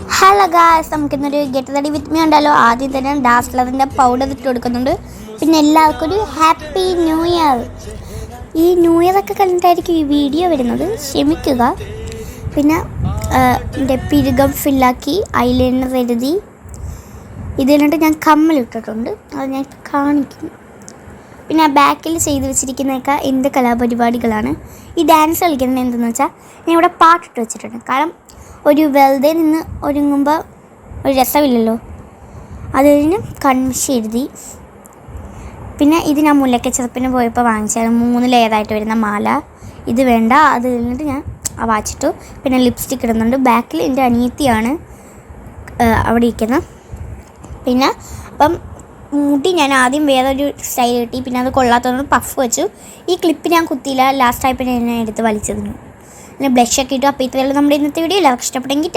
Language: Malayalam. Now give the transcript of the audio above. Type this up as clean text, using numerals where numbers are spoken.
ഹലോ ഗായ്സ്, നമുക്കിന്നൊരു ഗെറ്റ് റെഡി വിത്ത് മീ ഉണ്ടല്ലോ. ആദ്യം തന്നെ ഡാസ്ലറിൻ്റെ പൗഡർ ഇട്ട് കൊടുക്കുന്നുണ്ട്. പിന്നെ എല്ലാവർക്കും ഒരു ഹാപ്പി ന്യൂ ഇയർ. ഈ ന്യൂ ഇയർ ഒക്കെ കണ്ടിട്ടായിരിക്കും ഈ വീഡിയോ വരുന്നത്, ക്ഷമിക്കുക. പിന്നെ എൻ്റെ പിരുകം ഫില്ലാക്കി ഐലൈനർ എഴുതി ഇതിലിട്ട് ഞാൻ കമ്മലിട്ടിട്ടുണ്ട്, അത് ഞാൻ കാണിക്കും. പിന്നെ ബാക്കിൽ ചെയ്ത് വെച്ചിരിക്കുന്നതൊക്കെ എൻ്റെ കലാപരിപാടികളാണ്. ഈ ഡാൻസ് കളിക്കുന്നത് എന്തെന്ന് വെച്ചാൽ ഞാൻ ഇവിടെ പാട്ടിട്ട് വെച്ചിട്ടുണ്ട്. കാരണം ഒരു വെറുതെ നിന്ന് ഒരുങ്ങുമ്പോൾ ഒരു രസമില്ലല്ലോ, അത് കഴിഞ്ഞ് കൺമിഷി എഴുതി. പിന്നെ ഇത് ഞാൻ മുല്ലക്കച്ചെറുപ്പിന് പോയപ്പോൾ വാങ്ങിച്ചായിരുന്നു, 3 ലെയറായിട്ട് വരുന്ന മാല. ഇത് വേണ്ട, അത് കഴിഞ്ഞിട്ട് ഞാൻ വാച്ചിട്ടു. പിന്നെ ലിപ്സ്റ്റിക്ക് ഇടുന്നുണ്ട്. ബാക്കിൽ എൻ്റെ അനിയത്തിയാണ് അവിടെ ഇരിക്കുന്നത്. പിന്നെ അപ്പം മുടി ഞാൻ ആദ്യം വേറൊരു സ്റ്റൈൽ കിട്ടി, പിന്നെ അത് കൊള്ളാത്തതുകൊണ്ട് പഫ് വെച്ചു. ഈ ക്ലിപ്പ് ഞാൻ കുത്തിയില്ല, ലാസ്റ്റ് ആയപ്പോൾ ഞാൻ എടുത്ത് വലിച്ചെറിഞ്ഞു. പിന്നെ ബ്ലഷൊക്കെ ഇട്ടു. അപ്പോൾ ഇത്രയുള്ള നമ്മുടെ ഇന്നത്തെ വീഡിയോ എല്ലാവർക്കും ഇഷ്ടപ്പെട്ടെങ്കിൽ